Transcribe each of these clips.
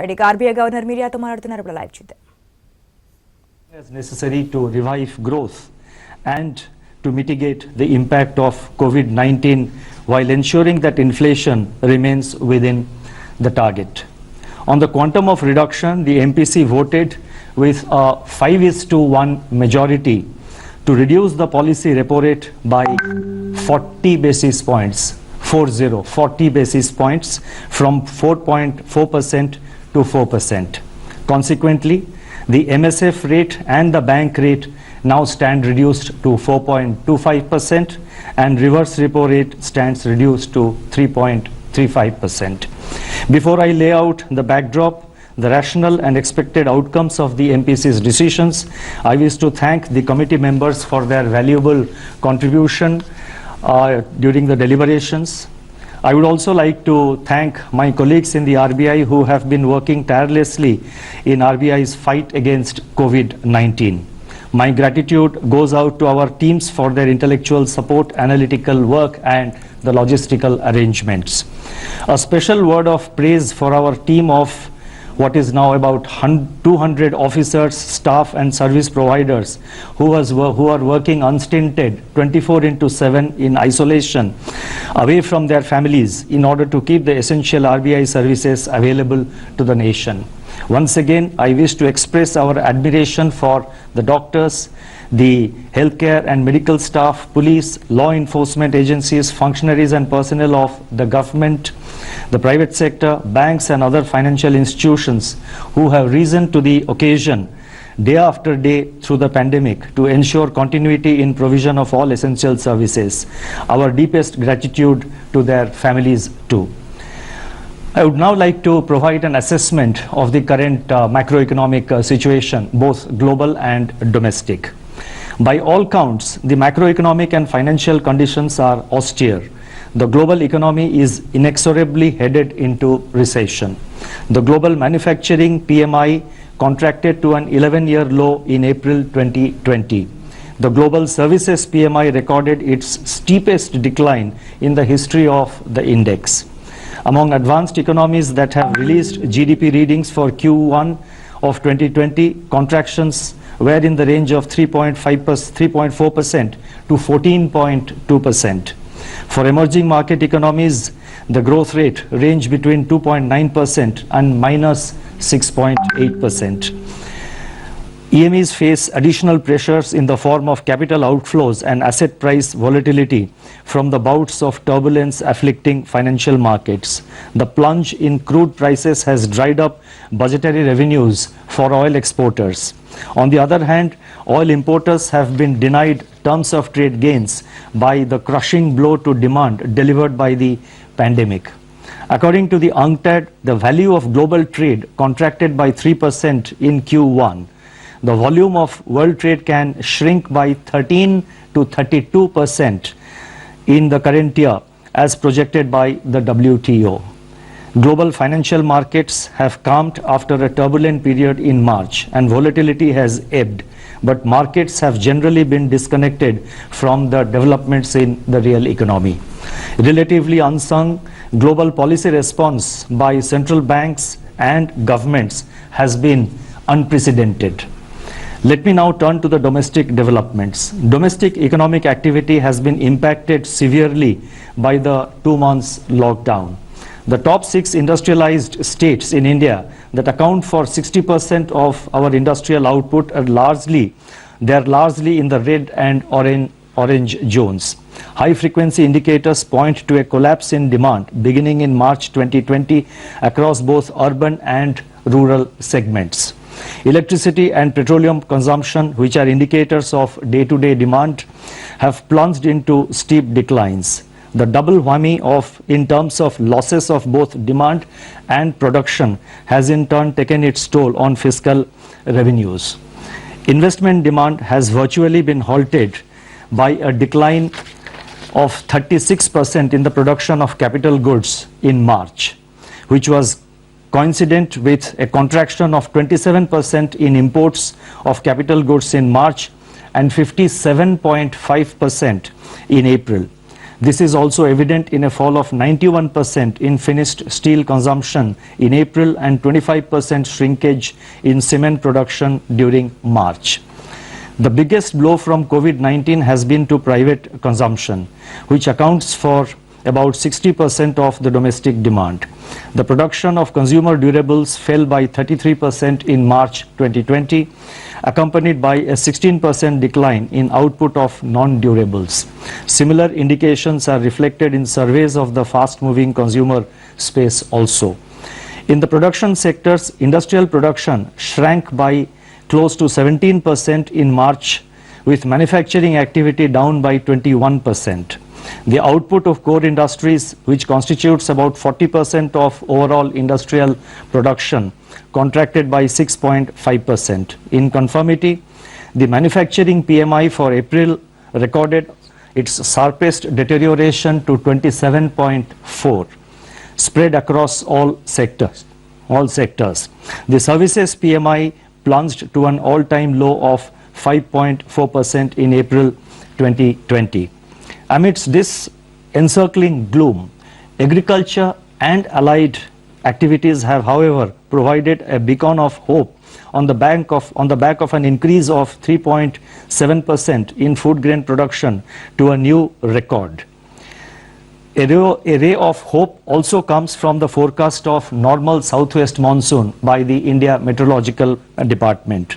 RBI Governor మీడియాతో మాట్లాడుతున్నారు ఇప్పుడు లైవ్ చూద్దాం. As necessary to revive growth and to mitigate the impact of COVID-19 while ensuring that inflation remains within the target. On the quantum of reduction, the MPC voted with a 5:1 majority to reduce the policy repo rate by 40 basis points, 40 basis points from 4.4% to 4%. Consequently, the MSF rate and the bank rate now stand reduced to 4.25% and reverse repo rate stands reduced to 3.35%. Before I lay out the backdrop, the rational and expected outcomes of the MPC's decisions, I wish to thank the committee members for their valuable contribution during the deliberations. I would also like to thank my colleagues in the RBI who have been working tirelessly in RBI's fight against COVID-19. My gratitude goes out to our teams for their intellectual support, analytical work and the logistical arrangements. A special word of praise for our team of what is now about 200 officers, staff and service providers who are working unstinted 24/7 in isolation away from their families in order to keep the essential RBI services available to the nation. Once again, I wish to express our admiration for the doctors, the healthcare and medical staff, police, law enforcement agencies, functionaries and personnel of the government, the private sector, banks and other financial institutions who have risen to the occasion day after day through the pandemic to ensure continuity in provision of all essential services. Our deepest gratitude to their families too. I would now like to provide an assessment of the current macroeconomic situation, both global and domestic. By all counts, the macroeconomic and financial conditions are austere. The global economy is inexorably headed into recession. The global manufacturing PMI contracted to an 11-year low in April 2020. The global services PMI recorded its steepest decline in the history of the index. Among advanced economies that have released GDP readings for Q1 of 2020, contractions were in the range of 3.4% to 14.2%. For emerging market economies, the growth rate ranged between 2.9% and minus 6.8%. EMEs face additional pressures in the form of capital outflows and asset price volatility from the bouts of turbulence afflicting financial markets. The plunge in crude prices has dried up budgetary revenues for oil exporters. On the other hand, oil importers have been denied terms of trade gains by the crushing blow to demand delivered by the pandemic. According to the UNCTAD, the value of global trade contracted by 3% in Q1. The volume of world trade can shrink by 13 to 32% in the current year as projected by the WTO. Global financial markets have calmed after a turbulent period in March and volatility has ebbed, but markets have generally been disconnected from the developments in the real economy. Relatively unsung, global policy response by central banks and governments has been unprecedented. Let me now turn to the domestic developments. Domestic economic activity has been impacted severely by the 2 months lockdown. The top 6 industrialized states in India that account for 60% of our industrial output are largely in the red and orange zones. High frequency indicators point to a collapse in demand beginning in March 2020 across both urban and rural segments. Electricity and petroleum consumption, which are indicators of day-to-day demand, have plunged into steep declines. The double whammy in terms of losses of both demand and production has in turn taken its toll on fiscal revenues. Investment demand has virtually been halted by a decline of 36% in the production of capital goods in March, which was coincident with a contraction of 27% in imports of capital goods in March and 57.5% in April. This is also evident in a fall of 91% in finished steel consumption in April and 25% shrinkage in cement production during March. The biggest blow from COVID-19 has been to private consumption, which accounts for about 60% of the domestic demand. The production of consumer durables fell by 33% in March 2020, accompanied by a 16% decline in output of non-durables. Similar indications are reflected in surveys of the fast-moving consumer space also. In the production sectors, industrial production shrank by close to 17% in March, with manufacturing activity down by 21%. The output of core industries, which constitutes about 40% of overall industrial production, contracted by 6.5%. In conformity, the manufacturing PMI for April recorded its sharpest deterioration to 27.4, spread across all sectors. The services PMI plunged to an all-time low of 5.4% in April 2020. Amidst this encircling gloom, agriculture and allied activities have, however, provided a beacon of hope on the back of an increase of 3.7% in food grain production to a new record. A ray of hope also comes from the forecast of normal southwest monsoon by the India Meteorological Department.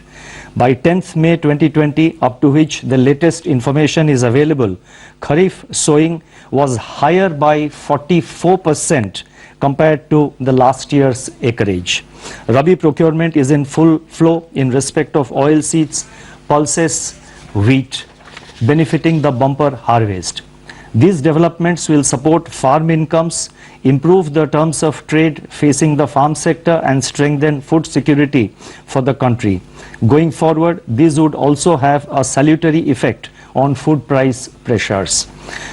By 10th May 2020, up to which the latest information is available, Kharif sowing was higher by 44% compared to the last year's acreage. Rabi procurement is in full flow in respect of oilseeds, pulses, wheat, benefiting the bumper harvest. These developments will support farm incomes, improve the terms of trade facing the farm sector, and strengthen food security for the country. Going forward, these would also have a salutary effect on food price pressures.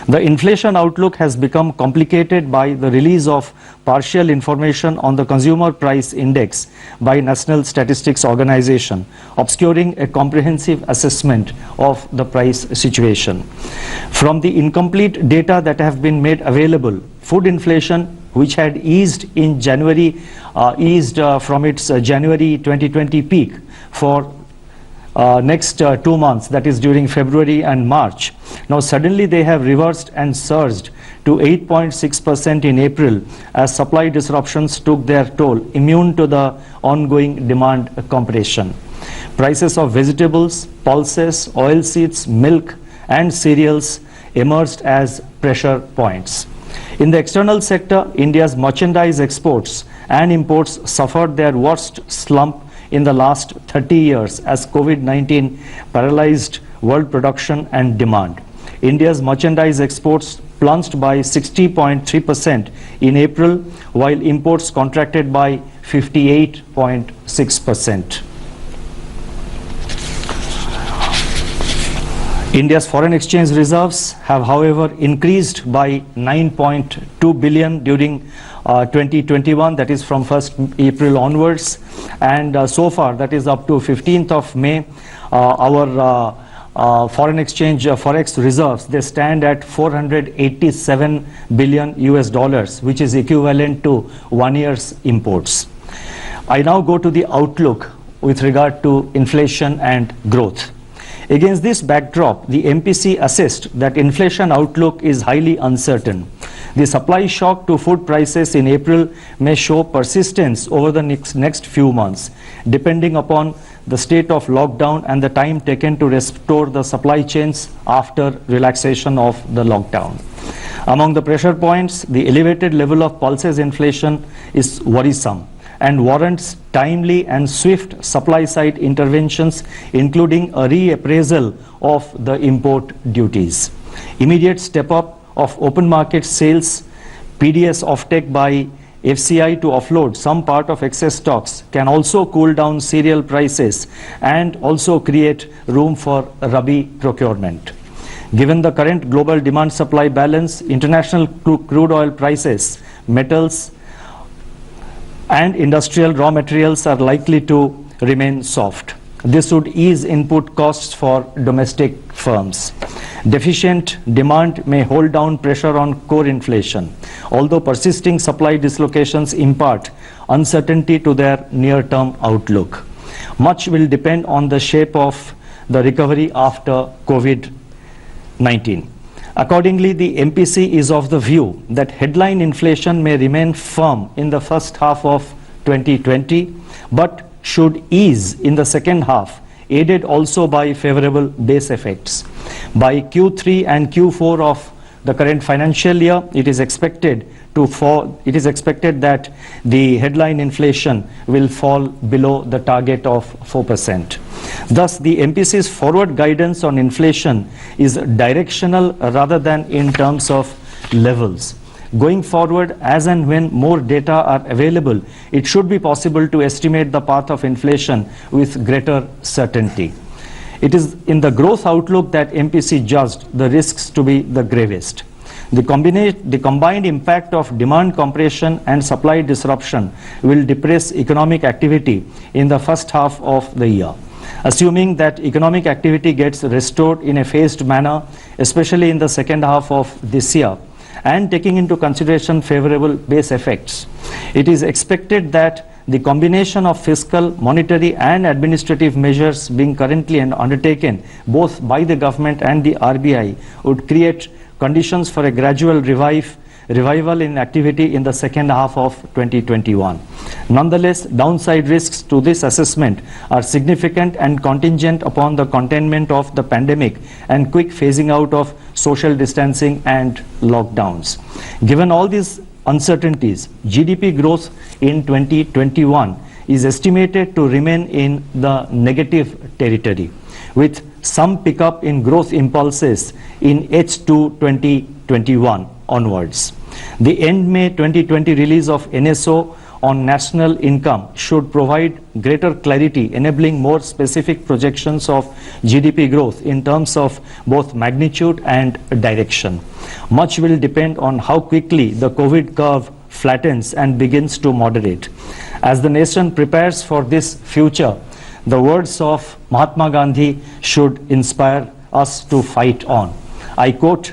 The inflation outlook has become complicated by the release of partial information on the consumer price index by National Statistics Organization, obscuring a comprehensive assessment of the price situation. From the incomplete data that have been made available, food inflation, which had eased in January, from its January 2020 peak for next 2 months, that is during February and March. Now suddenly they have reversed and surged to 8.6% in April as supply disruptions took their toll, immune to the ongoing demand compression. Prices of vegetables, pulses, oilseeds, milk and cereals emerged as pressure points. In the external sector, India's merchandise exports and imports suffered their worst slump in the last 30 years as COVID-19 paralyzed world production and demand. India's merchandise exports plunged by 60.3% in April, while imports contracted by 58.6%. India's foreign exchange reserves have, however, increased by 9.2 billion during 2021, that is from 1st April onwards, and so far, that is up to 15th of May, our foreign exchange forex reserves, they stand at 487 billion US dollars, which is equivalent to 1 year's imports. I now go to the outlook with regard to inflation and growth. Against this backdrop, the MPC assessed that inflation outlook is highly uncertain. The supply shock to food prices in April may show persistence over the next few months, depending upon the state of lockdown and the time taken to restore the supply chains after relaxation of the lockdown. Among the pressure points, the elevated level of pulses inflation is worrisome and warrants timely and swift supply-side interventions, including a reappraisal of the import duties. Immediate step-up of open market sales, PDS offtake by FCI to offload some part of excess stocks can also cool down cereal prices and also create room for Rabi procurement. Given the current global demand-supply balance, international crude oil prices, metals, and industrial raw materials are likely to remain soft. This would ease input costs for domestic firms. Deficient demand may hold down pressure on core inflation, although persisting supply dislocations impart uncertainty to their near-term outlook. Much will depend on the shape of the recovery after COVID-19. Accordingly, the MPC is of the view that headline inflation may remain firm in the first half of 2020, but should ease in the second half, aided also by favorable base effects. By Q3 and Q4 of the current financial year, it is expected that the headline inflation will fall below the target of 4%. Thus, the MPC's forward guidance on inflation is directional rather than in terms of levels. Going forward, as and when more data are available, it should be possible to estimate the path of inflation with greater certainty. It is in the growth outlook that MPC judged the risks to be the gravest. The combined impact of demand compression and supply disruption will depress economic activity in the first half of the year. Assuming that economic activity gets restored in a phased manner, especially in the second half of this year, and taking into consideration favorable base effects, it is expected that the combination of fiscal, monetary and administrative measures being currently undertaken both by the government and the RBI would create conditions for a gradual revival in activity in the second half of 2021. Nonetheless, downside risks to this assessment are significant and contingent upon the containment of the pandemic and quick phasing out of social distancing and lockdowns. Given all these uncertainties, GDP growth in 2021 is estimated to remain in the negative territory, with some pickup in growth impulses in H2 2021 onwards. The end May 2020 release of NSO on national income should provide greater clarity, enabling more specific projections of GDP growth in terms of both magnitude and direction. Much will depend on how quickly the COVID curve flattens and begins to moderate. As the nation prepares for this future, the words of Mahatma Gandhi should inspire us to fight on. I quote,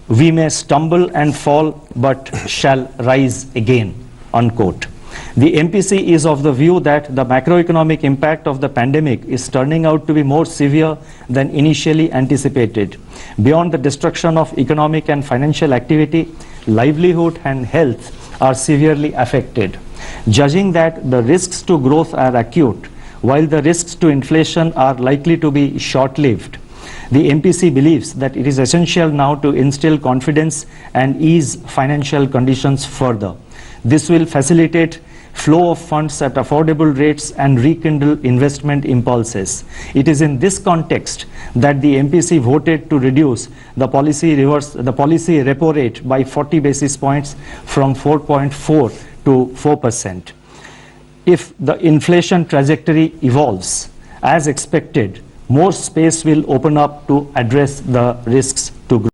"We may stumble and fall, but shall rise again," unquote. The MPC is of the view that the macroeconomic impact of the pandemic is turning out to be more severe than initially anticipated. Beyond the destruction of economic and financial activity, livelihood and health are severely affected. Judging that the risks to growth are acute, while the risks to inflation are likely to be short-lived, the MPC believes that it is essential now to instill confidence and ease financial conditions further. This will facilitate flow of funds at affordable rates and rekindle investment impulses. It is in this context that the MPC voted to reduce the policy repo rate by 40 basis points from 4.4 to 4%. If the inflation trajectory evolves as expected, more space will open up to address the risks to growth.